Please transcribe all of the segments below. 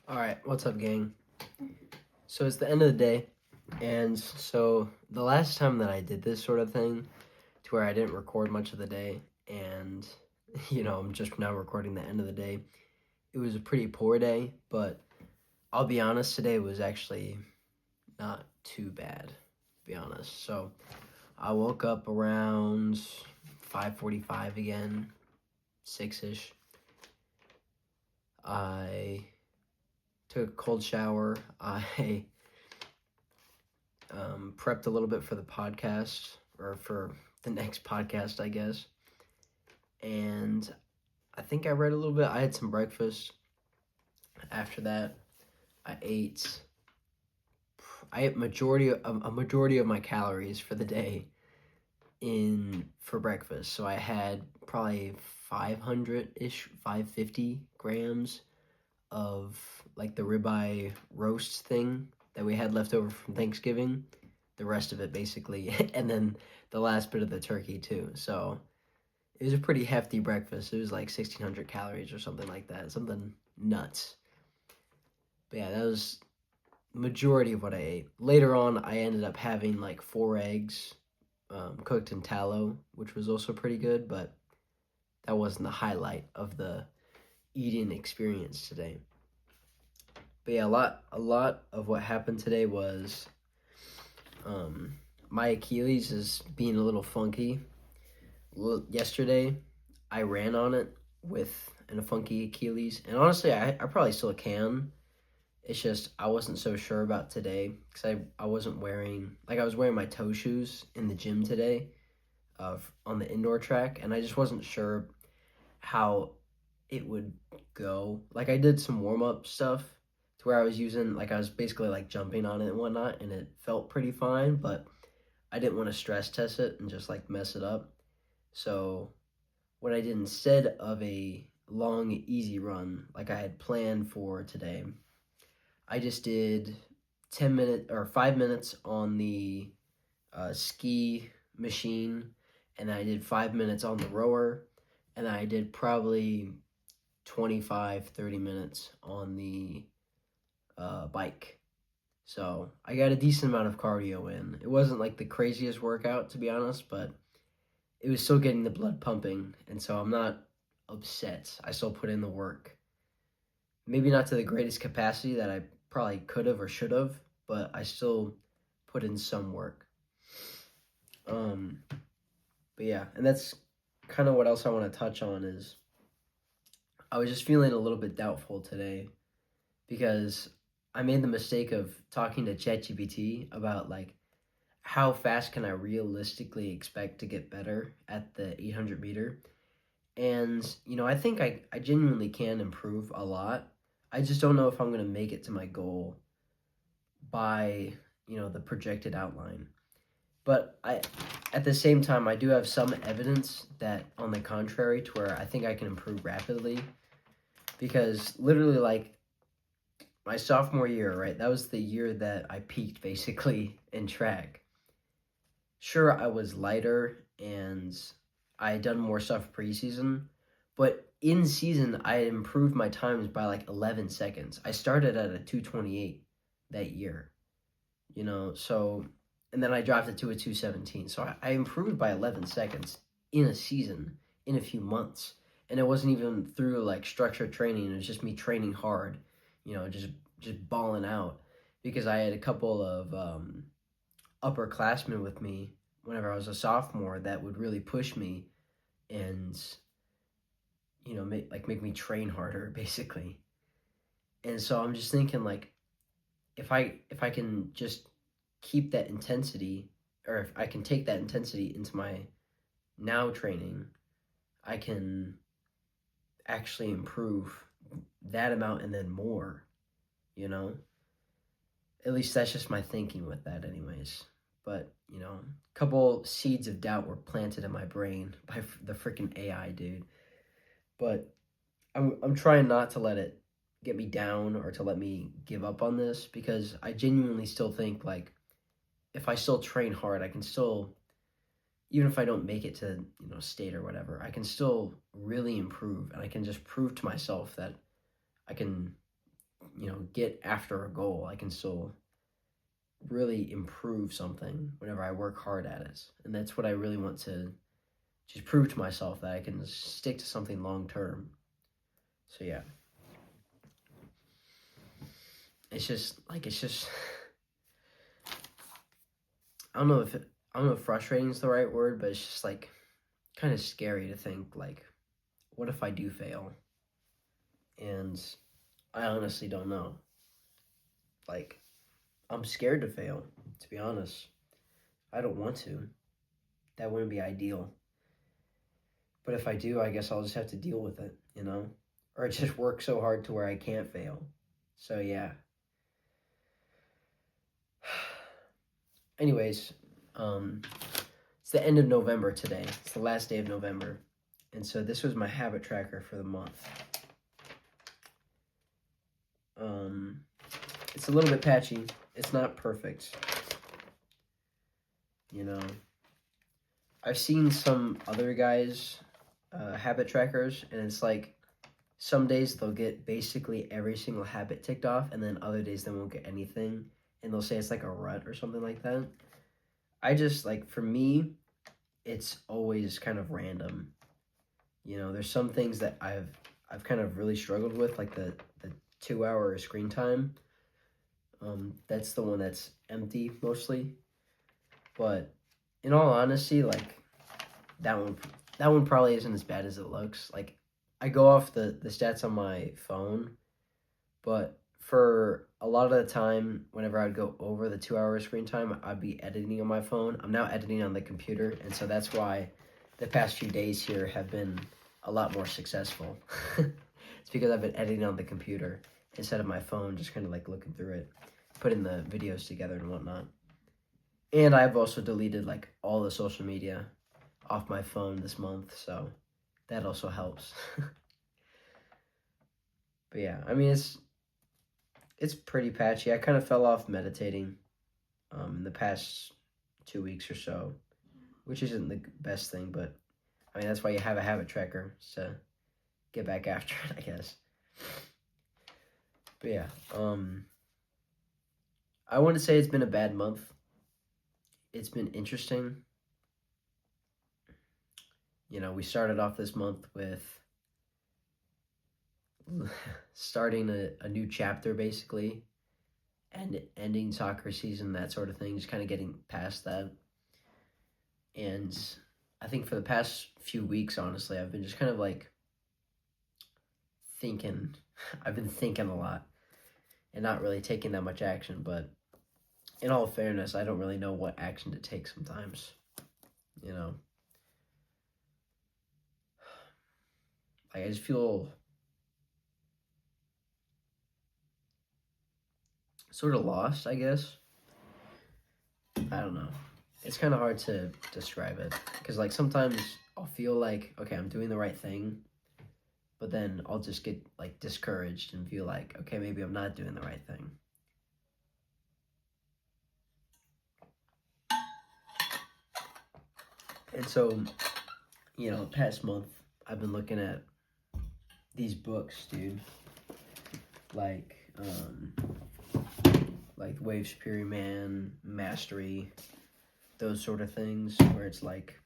All right, what's up, gang? So it's the end of the day, and so the last time that I did this sort of thing, to where I didn't record much of the day, and I'm just now recording the end of the day. It was a pretty poor day, but I'll be honest, today was actually not too bad, to be honest. So I woke up around 5:45 again, 6ish. I took a cold shower. I prepped a little bit for the podcast, or for the next podcast, I guess. And I think I read a little bit. I had some breakfast. After that, I ate. I ate a majority of my calories for the day in for breakfast. So I had probably 500-ish, 550 grams of like the ribeye roast thing that we had left over from Thanksgiving. The rest of it basically, and then the last bit of the turkey too. So it was a pretty hefty breakfast. It was like 1,600 calories or something like that, something nuts. But yeah, that was majority of what I ate. Later on, I ended up having like 4 eggs, cooked in tallow, which was also pretty good. But that wasn't the highlight of the eating experience today. But yeah, a lot of what happened today was um, my Achilles is being a little funky. Yesterday, I ran on it with a funky Achilles, and honestly, I probably still can. It's just I wasn't so sure about today because I wasn't wearing, like, I was wearing my toe shoes in the gym today, on the indoor track, and I just wasn't sure how it would go. Like, I did some warm up stuff to where I was using, like, I was basically like jumping on it and whatnot, and it felt pretty fine, but I didn't want to stress test it and just like mess it up. So what I did instead of a long, easy run like I had planned for today, I just did 10 minutes or 5 minutes on the ski machine, and I did 5 minutes on the rower, and I did probably 25, 30 minutes on the bike. So I got a decent amount of cardio in. It wasn't like the craziest workout, to be honest, but it was still getting the blood pumping, and so I'm not upset. I still put in the work. Maybe not to the greatest capacity that I probably could have or should have, but I still put in some work. Um, but yeah, and that's kind of what else I want to touch on is I was just feeling a little bit doubtful today because I made the mistake of talking to ChatGPT about like how fast can I realistically expect to get better at the 800 meter. And, I think I genuinely can improve a lot. I just don't know if I'm going to make it to my goal by, the projected outline. But at the same time, I do have some evidence that, on the contrary, to where I think I can improve rapidly. Because literally, like, my sophomore year, right? That was the year that I peaked basically in track. Sure, I was lighter and I had done more stuff preseason, but in season, I had improved my times by like 11 seconds. I started at a 2:28 that year, so, and then I dropped it to a 2:17. So I improved by 11 seconds in a season, in a few months. And it wasn't even through like structured training, it was just me training hard, just balling out because I had a couple of upperclassmen with me whenever I was a sophomore that would really push me and make me train harder basically. And so I'm just thinking like if I can just keep that intensity, or if I can take that intensity into my now training, I can actually improve that amount and then more, you know? At least that's just my thinking with that anyways. But, a couple seeds of doubt were planted in my brain by the freaking AI, dude. But I'm trying not to let it get me down or to let me give up on this, because I genuinely still think like if I still train hard, I can still, even if I don't make it to, state or whatever, I can still really improve, and I can just prove to myself that I can get after a goal. I can still really improve something whenever I work hard at it. And that's what I really want to just prove to myself, that I can stick to something long term. So yeah. It's just I don't know if frustrating is the right word, but it's just like kind of scary to think, like, what if I do fail? And I honestly don't know. Like, I'm scared to fail, to be honest. I don't want to. That wouldn't be ideal. But if I do, I guess I'll just have to deal with it, Or just work so hard to where I can't fail. So yeah. Anyways, it's the end of November today. It's the last day of November. And so this was my habit tracker for the month. It's a little bit patchy. It's not perfect. I've seen some other guys' habit trackers, and it's like some days they'll get basically every single habit ticked off, and then other days they won't get anything, and they'll say it's like a rut or something like that. I just, like, for me, it's always kind of random. There's some things that I've kind of really struggled with, like the 2-hour screen time. That's the one that's empty mostly. But in all honesty, like, that one probably isn't as bad as it looks. Like, I go off the stats on my phone, but for a lot of the time, whenever I'd go over the 2-hour screen time, I'd be editing on my phone. I'm now editing on the computer, and so that's why the past few days here have been a lot more successful. It's because I've been editing on the computer instead of my phone, just kind of like looking through it, putting the videos together and whatnot. And I've also deleted like all the social media off my phone this month, so that also helps. But yeah, I mean, it's pretty patchy. I kind of fell off meditating in the past 2 weeks or so, which isn't the best thing, but I mean, that's why you have a habit tracker, to get back after it, I guess. But yeah, I wouldn't say it's been a bad month. It's been interesting. We started off this month with starting a new chapter, basically, and ending soccer season, that sort of thing, just kind of getting past that. And I think for the past few weeks, honestly, I've been just kind of like thinking. I've been thinking a lot and not really taking that much action, but in all fairness, I don't really know what action to take sometimes, Like, I just feel sort of lost, I guess. I don't know. It's kind of hard to describe it, because like sometimes I'll feel like, okay, I'm doing the right thing, but then I'll just get like discouraged and feel like, okay, maybe I'm not doing the right thing. And so, past month, I've been looking at these books, dude. Like Wave Superior Man, Mastery, those sort of things, where it's like,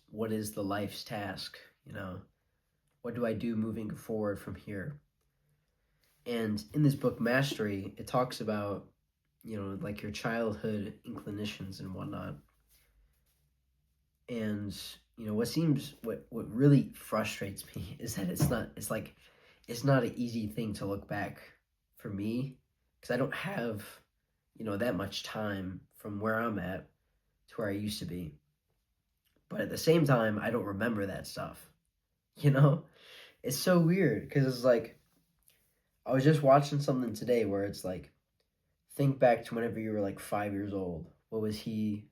what is the life's task? What do I do moving forward from here? And in this book, Mastery, it talks about, like your childhood inclinations and whatnot. And, what really frustrates me is that it's not an easy thing to look back for me, because I don't have, that much time from where I'm at to where I used to be. But at the same time, I don't remember that stuff, It's so weird, because it's like, I was just watching something today where it's like, think back to whenever you were like 5 years old. What was he,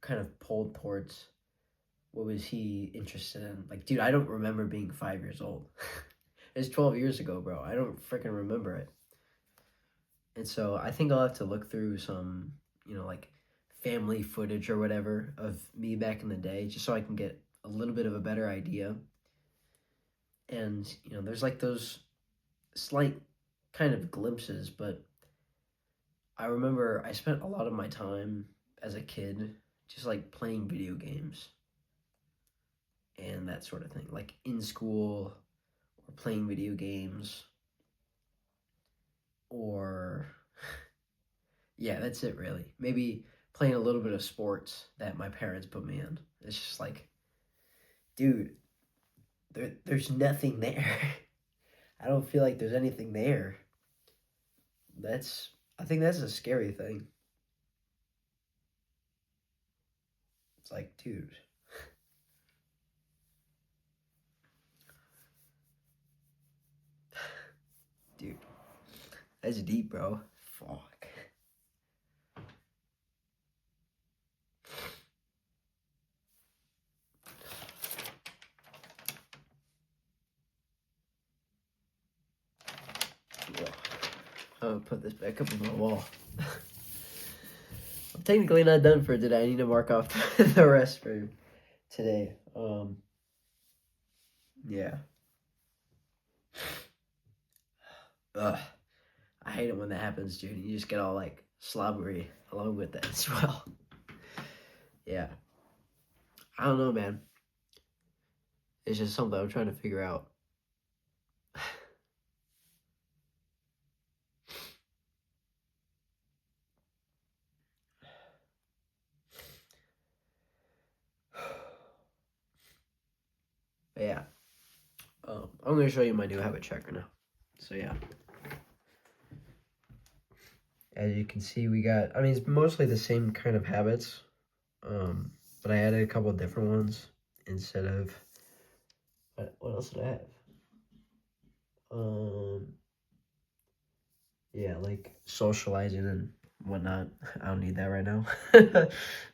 kind of pulled towards? What was he interested in? Like, dude, I don't remember being 5 years old. It's 12 years ago, bro. I don't freaking remember it. And so I think I'll have to look through some, like family footage or whatever of me back in the day, just so I can get a little bit of a better idea. And, there's like those slight kind of glimpses, but I remember I spent a lot of my time as a kid just like playing video games and that sort of thing, like in school or playing video games or yeah, that's it really. Maybe playing a little bit of sports that my parents put me in. It's just like, dude, there's nothing there. I don't feel like there's anything there. I think that's a scary thing. It's like, dude, that's deep, bro. Fuck. I'm gonna put this back up on my wall. I'm technically not done for today. I need to mark off the rest for today. Yeah. Ugh. I hate it when that happens, dude. You just get all like slobbery along with that as well. Yeah. I don't know, man. It's just something I'm trying to figure out. But yeah. I'm going to show you my new habit tracker now. So yeah. As you can see, we got, I mean, it's mostly the same kind of habits. But I added a couple of different ones instead of, what else did I have? Yeah, like socializing and whatnot. I don't need that right now.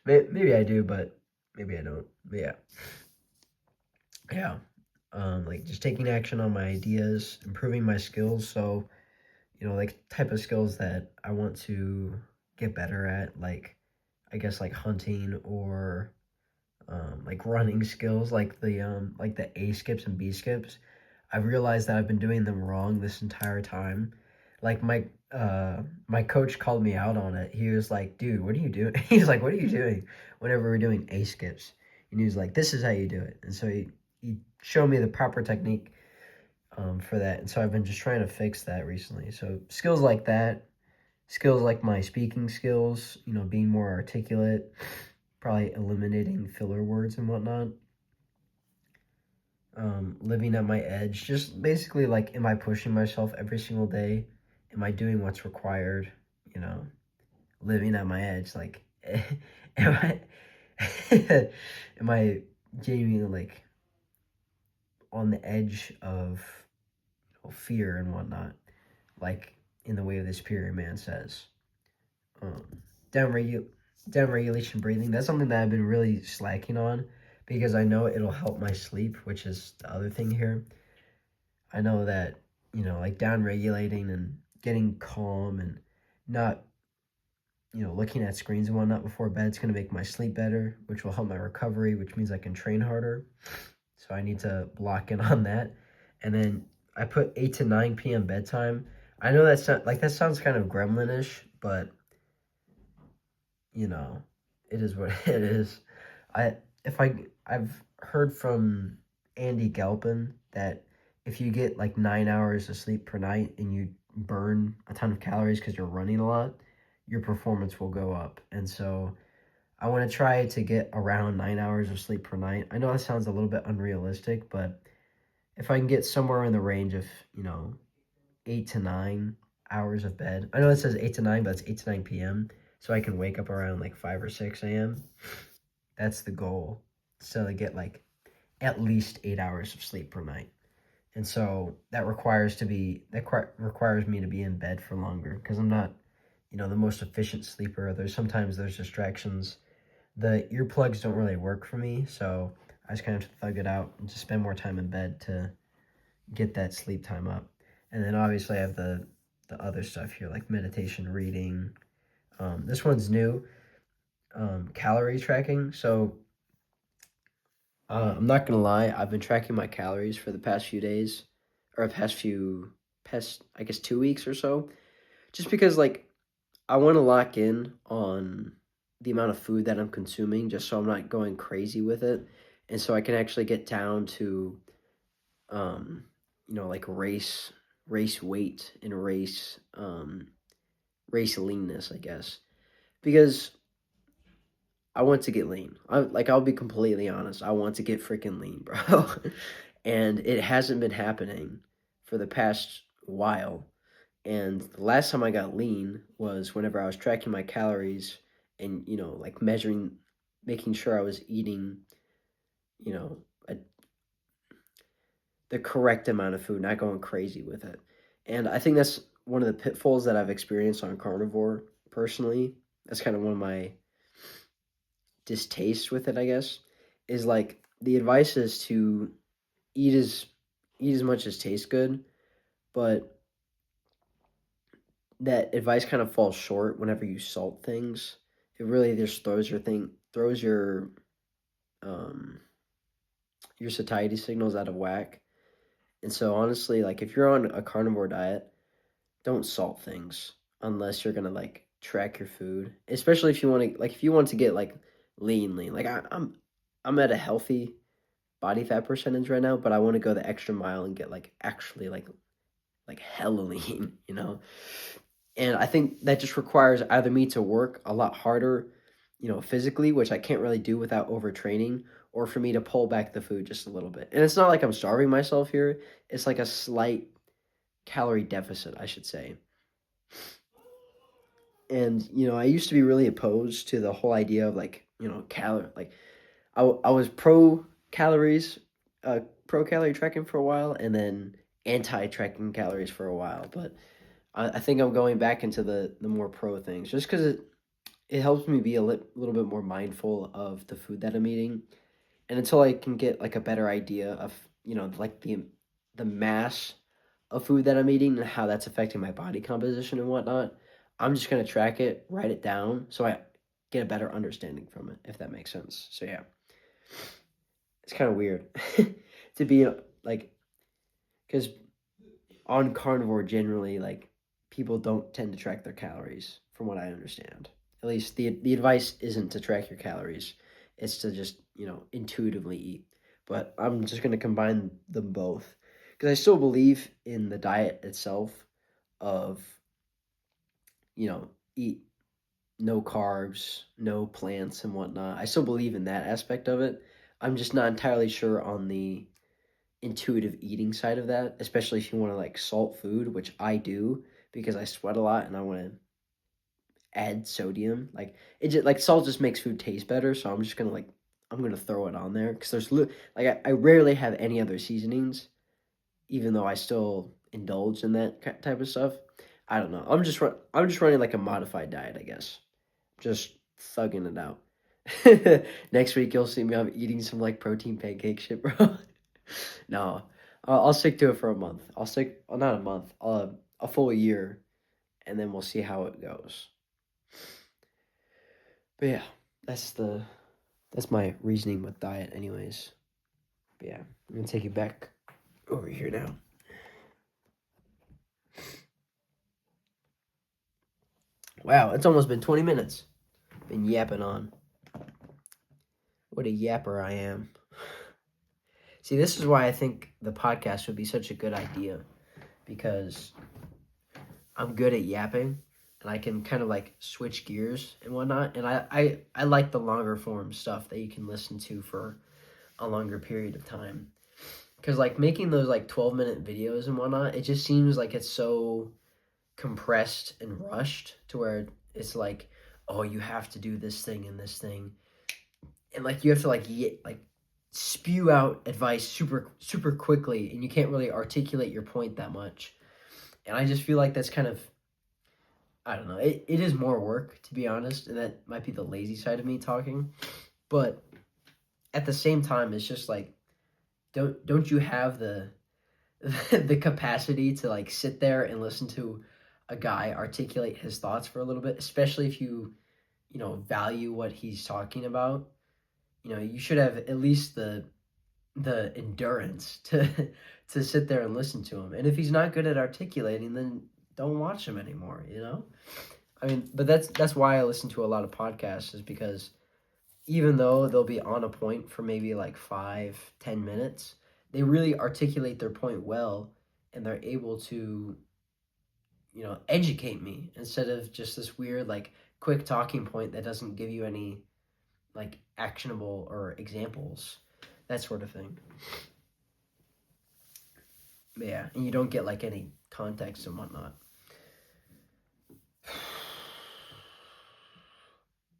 Maybe I do, but maybe I don't. But yeah. Like just taking action on my ideas, improving my skills. So, like type of skills that I want to get better at, like I guess like hunting or like running skills, like the A skips and B skips. I've realized that I've been doing them wrong this entire time. Like my coach called me out on it. He was like, "Dude, what are you doing?" He's like, "What are you doing?" Whenever we're doing A skips, and he was like, "This is how you do it." And so he showed me the proper technique for that. And so I've been just trying to fix that recently. So skills like that, skills like my speaking skills, being more articulate, probably eliminating filler words and whatnot. Living at my edge, just basically like, am I pushing myself every single day? Am I doing what's required? Living at my edge, like, am I, am I genuinely like on the edge of fear and whatnot, like in the way of the Superior Man says. Um, down, down regulation breathing, that's something that I've been really slacking on because I know it'll help my sleep, which is the other thing here. I know that, like down regulating and getting calm and not, looking at screens and whatnot before bed is going to make my sleep better, which will help my recovery, which means I can train harder. So I need to block in on that. And then I put 8 to 9 p.m. bedtime. I know that's not, like, that sounds kind of gremlin-ish, but, it is what it is. I've heard from Andy Galpin that if you get like 9 hours of sleep per night and you burn a ton of calories because you're running a lot, your performance will go up. And so I want to try to get around 9 hours of sleep per night. I know that sounds a little bit unrealistic, but if I can get somewhere in the range of, 8 to 9 hours of bed. I know it says 8 to 9, but it's 8 to 9 p.m. So I can wake up around like 5 or 6 a.m. That's the goal. So to get like at least 8 hours of sleep per night. And so that requires requires me to be in bed for longer because I'm not, the most efficient sleeper. Sometimes there's distractions. The earplugs don't really work for me, so I just kind of thug it out and just spend more time in bed to get that sleep time up. And then obviously I have the other stuff here like meditation, reading. This one's new, calorie tracking. So I'm not gonna lie, I've been tracking my calories for the past few days, or past past, I guess, 2 weeks or so, just because like I want to lock in on the amount of food that I'm consuming, just so I'm not going crazy with it, and so I can actually get down to um, like race weight and race leanness, I guess, because I want to get lean. I'll be completely honest. I want to get freaking lean, bro. And it hasn't been happening for the past while. And the last time I got lean was whenever I was tracking my calories and, like measuring, making sure I was eating, you know, a, the correct amount of food, not going crazy with it. And I think that's one of the pitfalls that I've experienced on carnivore personally. That's kind of one of my distaste with it, I guess, is like the advice is to eat as eat as much as tastes good, but that advice kind of falls short whenever you salt things. It really just throws um your satiety signals out of whack. And so honestly, like if you're on a carnivore diet, don't salt things unless you're gonna like track your food. Especially if you want to get like lean. Like I'm at a healthy body fat percentage right now, but I want to go the extra mile and get like actually like hella lean, And I think that just requires either me to work a lot harder, physically, which I can't really do without overtraining, or for me to pull back the food just a little bit. And it's not like I'm starving myself here. It's like a slight calorie deficit, I should say. And I used to be really opposed to the whole idea of like, I was pro calorie tracking for a while, and then anti tracking calories for a while. But I think I'm going back into the more pro things, just because it helps me be a little bit more mindful of the food that I'm eating, and until I can get like a better idea of like the mass of food that I'm eating and how that's affecting my body composition and whatnot, I'm just gonna track it, write it down, so I get a better understanding from it, if that makes sense. So yeah, it's kind of weird to be like, because on carnivore generally, like, people don't tend to track their calories from what I understand. At least the advice isn't to track your calories. It's to just, intuitively eat. But I'm just going to combine them both because I still believe in the diet itself of, eat no carbs, no plants and whatnot. I still believe in that aspect of it. I'm just not entirely sure on the intuitive eating side of that, especially if you want to like salt food, which I do because I sweat a lot and I want to add sodium. Like it just like salt just makes food taste better, so I'm gonna throw it on there because I rarely have any other seasonings, even though I still indulge in that type of stuff. I don't know. I'm just running like a modified diet, I guess. Just thugging it out. Next week you'll see me. I'm eating some like protein pancake shit, bro. No, I'll stick to it for a month. I'll stick, well, not a month, a full year, and then we'll see how it goes. But yeah, that's my reasoning with diet, anyways. But yeah, I'm gonna take you back over here now. Wow, it's almost been 20 minutes. Been yapping on. What a yapper I am. See, this is why I think the podcast would be such a good idea, because I'm good at yapping and I can kind of like switch gears and whatnot. And I like the longer form stuff that you can listen to for a longer period of time. Because like making those like 12-minute videos and whatnot, it just seems like it's so compressed and rushed to where it's like, oh, you have to do this thing and this thing. And like you have to like spew out advice super quickly, and you can't really articulate your point that much. And I just feel like that's kind of, I don't know, it is more work, to be honest, and that might be the lazy side of me talking. But at the same time, it's just like, don't you have the the capacity to like sit there and listen to a guy articulate his thoughts for a little bit, especially if you value what he's talking about. You should have at least the endurance to sit there and listen to him. And if he's not good at articulating, then don't watch him anymore, you know? I mean, but that's why I listen to a lot of podcasts, is because even though they'll be on a point for maybe like 5-10 minutes, they really articulate their point well, and they're able to, educate me instead of just this weird, like, quick talking point that doesn't give you any, like, actionable or examples, that sort of thing. But yeah, and you don't get, like, any context and whatnot.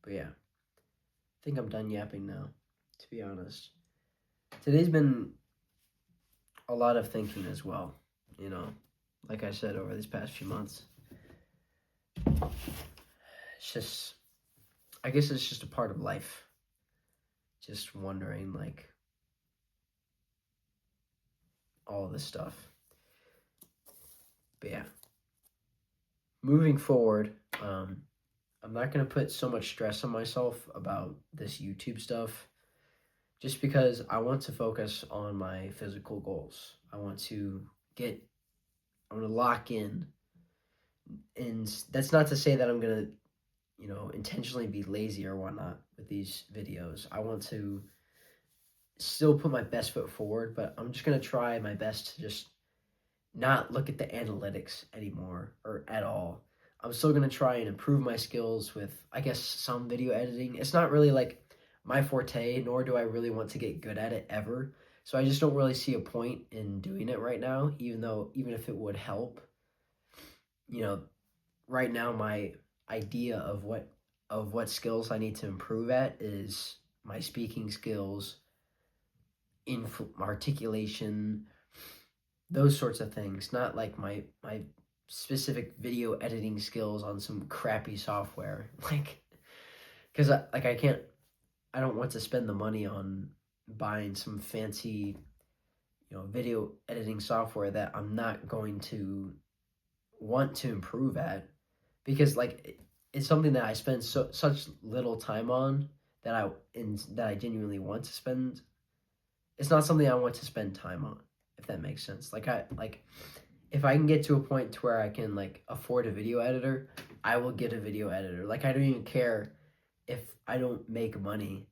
But yeah, I think I'm done yapping now, to be honest. Today's been a lot of thinking as well, like I said, over these past few months. It's just, I guess it's just a part of life. Just wondering, like, all this stuff. But yeah, moving forward, I'm not going to put so much stress on myself about this YouTube stuff, just because I want to focus on my physical goals. I want to lock in. And that's not to say that I'm going to, intentionally be lazy or whatnot with these videos. I want to still put my best foot forward, but I'm just going to try my best to just not look at the analytics anymore or at all. I'm still going to try and improve my skills with, I guess, some video editing. It's not really like my forte, nor do I really want to get good at it ever. So I just don't really see a point in doing it right now, even if it would help. Right now my idea of what skills I need to improve at is my speaking skills, articulation, those sorts of things, not like my specific video editing skills on some crappy software. Like, because I don't want to spend the money on buying some fancy, video editing software that I'm not going to want to improve at, because like it's something that I spend such little time on that I genuinely want to spend. It's not something I want to spend time on, if that makes sense. If I can get to a point to where I can like afford a video editor, I will get a video editor. Like, I don't even care if I don't make money,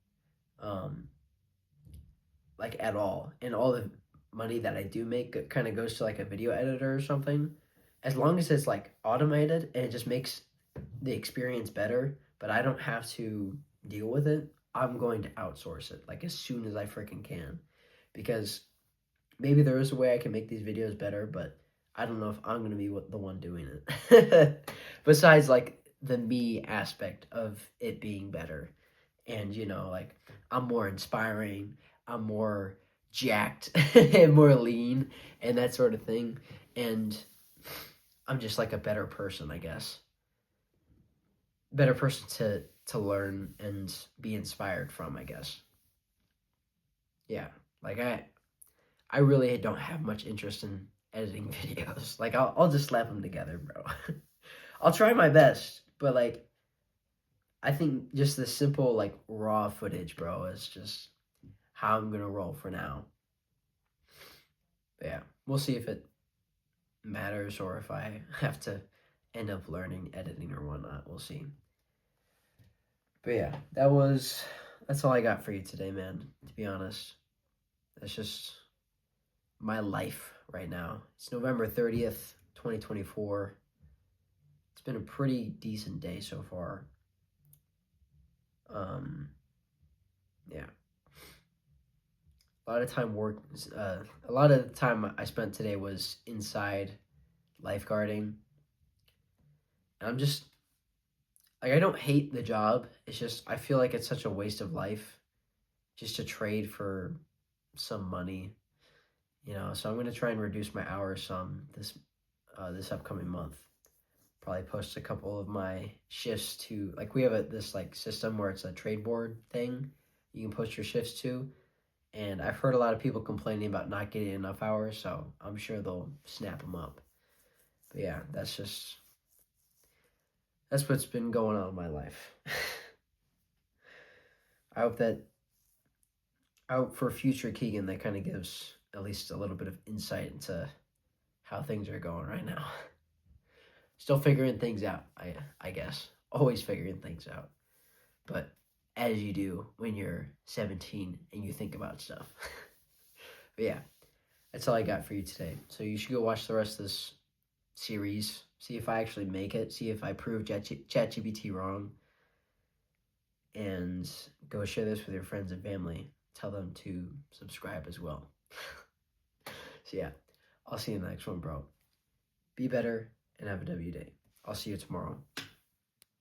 like, at all, and all the money that I do make kind of goes to like a video editor or something. As long as it's like automated and it just makes the experience better, but I don't have to deal with it, I'm going to outsource it like as soon as I freaking can, because maybe there is a way I can make these videos better, but I don't know if I'm going to be the one doing it. Besides, like, the me aspect of it being better. And, like, I'm more inspiring, I'm more jacked, and more lean, and that sort of thing. And I'm just, like, a better person, I guess. Better person to learn and be inspired from, I guess. Yeah. Like, I really don't have much interest in editing videos. Like, I'll just slap them together, bro. I'll try my best, but like, I think just the simple like raw footage, bro, is just how I'm gonna roll for now. But yeah, we'll see if it matters or if I have to end up learning editing or whatnot. We'll see. But yeah, that's all I got for you today, man. To be honest, that's just my life right now. It's November 30th, 2024. It's been a pretty decent day so far. Yeah. A lot of the time I spent today was inside lifeguarding. And I'm just, like, I don't hate the job. It's just, I feel like it's such a waste of life just to trade for some money, So I'm going to try and reduce my hours some this upcoming month. Probably post a couple of my shifts to, like, we have this like system where it's a trade board thing you can post your shifts to, and I've heard a lot of people complaining about not getting enough hours, so I'm sure they'll snap them up. But yeah, that's what's been going on in my life. I hope for future Keegan that kind of gives at least a little bit of insight into how things are going right now. Still figuring things out, I guess. Always figuring things out. But as you do when you're 17 and you think about stuff. But yeah, that's all I got for you today. So you should go watch the rest of this series. See if I actually make it. See if I prove ChatGPT wrong. And go share this with your friends and family. Tell them to subscribe as well. So yeah, I'll see you in the next one, bro. Be better and have a W day. I'll see you tomorrow.